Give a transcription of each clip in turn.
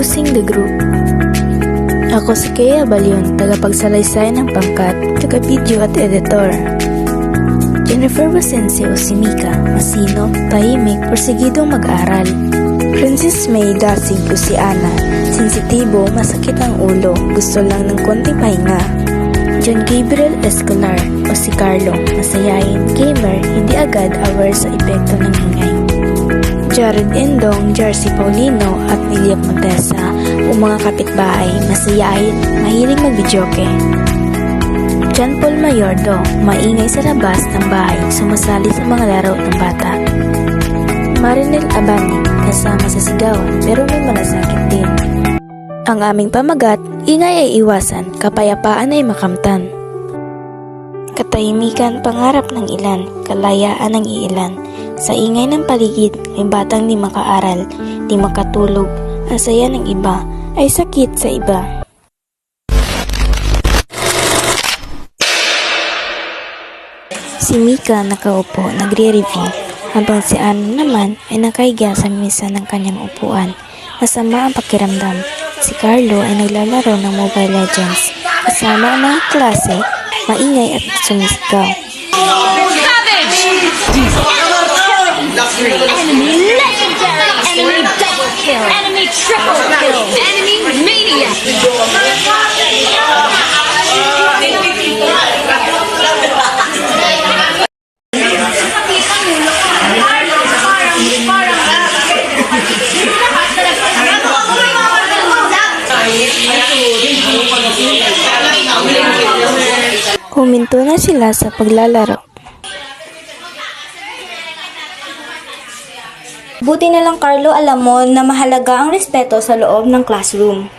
Introducing the group. Ako si Kea Balyon, tagapagsalaysay ng pangkat, taga-video at editor. Jennifer Basencio si Mika, masino, tahimik, porsigidong mag-aral. Princess May Dasig o si Ana, sensitibo, masakit ang ulo, gusto lang ng konting pahinga. John Gabriel Escolar o si Carlo, masayain, gamer, hindi agad aware sa epekto ng ingay. Jared Endong, Jersey Paulino at Lilia Montesa o mga kapitbahay, masayain, mahilig mag-videoke. John Paul Mayordo, maingay sa labas ng bahay, sumasali sa mga laro ng bata. Marinel Abani, kasama sa sigawan pero may malasakit din. Ang aming pamagat, ingay ay iwasan, kapayapaan ay makamtan. Katahimikan pangarap ng ilan, kalayaan ng iilan. Sa ingay ng paligid, may batang di makaaral, di makatulog, ang saya ng iba ay sakit sa iba. Si Mika nakaupo, nagre-review, habang si Ana naman ay nakahiga sa mesa ng kanyang upuan. Masama ang pakiramdam. Si Carlo ay naglalaro ng Mobile Legends. Kasama ang mga klase, maingay at sumisigaw. Enemy legendary, enemy double kill, enemy triple kill, enemy maniac. Huminto na sila sa paglalaro. Buti na lang, Carlo, alam mo na mahalaga ang respeto sa loob ng classroom.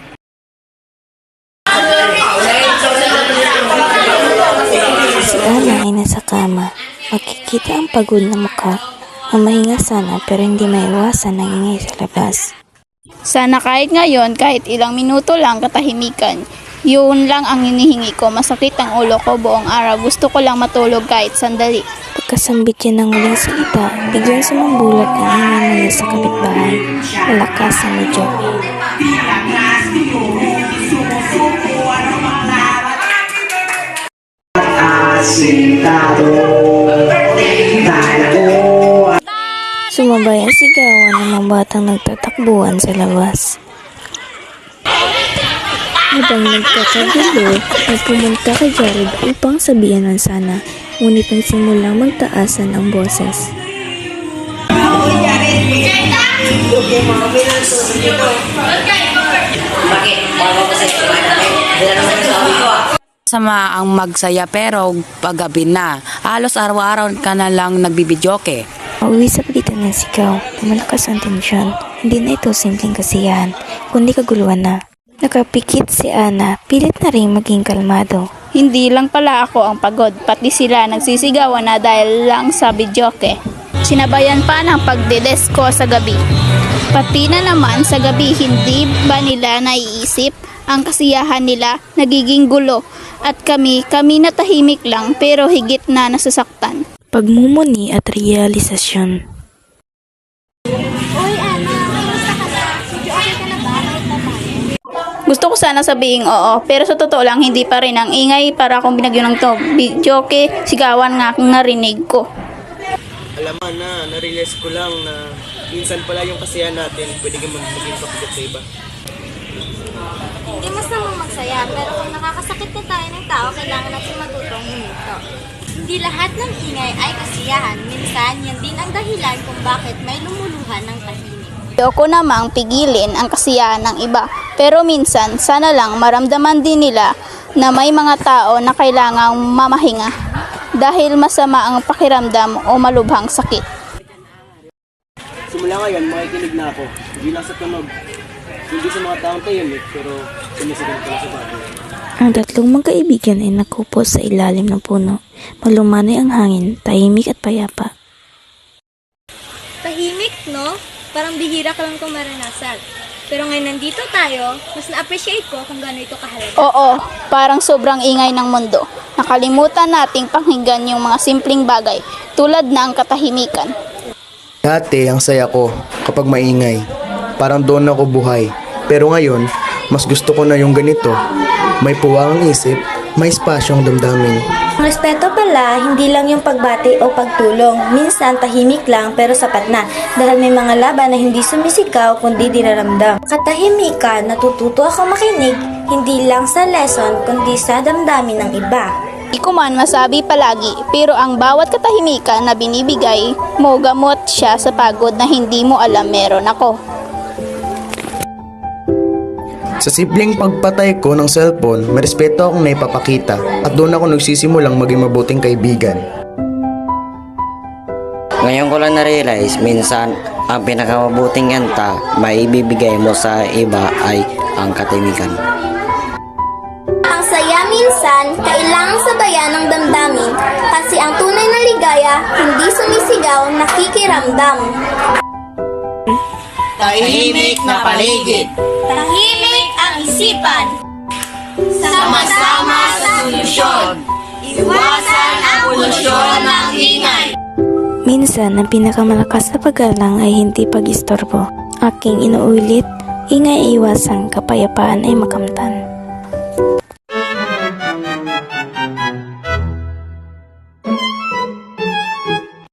Si Ana ay nasa kama. Makikita ang pagod na mukha. Mamahinga sana pero hindi maiwasan ang ingay sa labas. Sana kahit ngayon, kahit ilang minuto lang katahimikan. Yun lang ang hinihingi ko. Masakit ang ulo ko buong araw. Gusto ko lang matulog kahit sandali. Pagkasambit niya ng huling salita, biglang sumambulat ang ingay mula sa kapitbahay. Malakas ang medyo. Sumabay ang sigawan ng mga batang nagtatakbuhan sa labas. Habang nagkakagulo, ay pumunta kay Jared upang sabihan ng sana, ngunit nagsimulang magtaasan ang boses. Sama ang magsaya pero paggabi na, halos araw-araw ka na lang nagbibidyoke. Mauwi sa palitan ng sigaw, lumalakas ang tensyon. Hindi na ito simpleng kasiyahan, kundi kaguluhan na. Nakapikit si Ana, pilit na rin maging kalmado. Hindi lang pala ako ang pagod, pati sila nagsisigawan na dahil lang sa videoke. Sinabayan pa ng pagdedesko sa gabi. Pati na naman sa gabi, hindi ba nila naiisip ang kasiyahan nila nagiging gulo at kami na tahimik lang pero higit na nasasaktan. Pagmumuni at realisasyon. Gusto ko sana sabihin oo, pero sa totoo lang hindi pa rin ang ingay para akong binagyo ng to. Videoke, sigawan nga akong narinig ko. Alam mo na, na-realize ko lang na minsan pala yung kasiyahan natin pwede kang maging pabigat sa iba. Hindi mas namang magsaya, pero kung nakakasakit na tayo ng tao, kailangan natin matutong huminto. Hindi lahat ng ingay ay kasiyahan. Minsan, yan din ang dahilan kung bakit may lumuluhan ng tahimik. Ayoko namang pigilin ang kasiyahan ng iba, pero minsan sana lang maramdaman din nila na may mga tao na kailangang mamahinga dahil masama ang pakiramdam o malubhang sakit. Simula ngayon, makikinig na ako. Hindi lang sa tunog. Hindi sa mga taong tahimik, pero sumisigaw ko sa bago. Ang tatlong magkaibigan ay nakupo sa ilalim ng puno. Malumanay ang hangin, tahimik at payapa. Tahimik, no? Parang bihira ka lang kung maranasan. Pero ngayon nandito tayo, mas na-appreciate ko kung gaano ito kahalaga. Oo, parang sobrang ingay ng mundo. Nakalimutan nating pakinggan yung mga simpleng bagay tulad ng katahimikan. Dati ang saya ko kapag maingay. Parang doon ako buhay. Pero ngayon, mas gusto ko na yung ganito. May puwang ang isip, may espasyo ang damdamin. Ang respeto pala, hindi lang yung pagbati o pagtulong. Minsan tahimik lang pero sapat na dahil may mga laban na hindi sumisigaw kundi dinaramdam. Katahimikan, natututo ako makinig hindi lang sa lesson kundi sa damdamin ng iba. Di ko man masabi palagi, pero ang bawat katahimikan na binibigay mo gamot siya sa pagod na hindi mo alam meron ako. Sa simpleng pagpatay ko ng cellphone, may respeto akong naipapakita at doon ako nagsisimulang maging mabuting kaibigan. Ngayon ko lang na-realize, minsan ang pinakamabuting yanta maibibigay mo sa iba ay ang katimikan. Ang saya minsan, kailangang sabayan ng damdamin kasi ang tunay na ligaya hindi sumisigaw, nakikiramdam. Tahimik na paligid. Tahimik ang isipan. Sama-sama sa solusyon. Iwasan ang polusyon ng ingay. Minsan, ang pinakamalakas na paggalang ay hindi pag-istorbo. Aking inuulit, ingay iwasan, kapayapaan ay makamtan.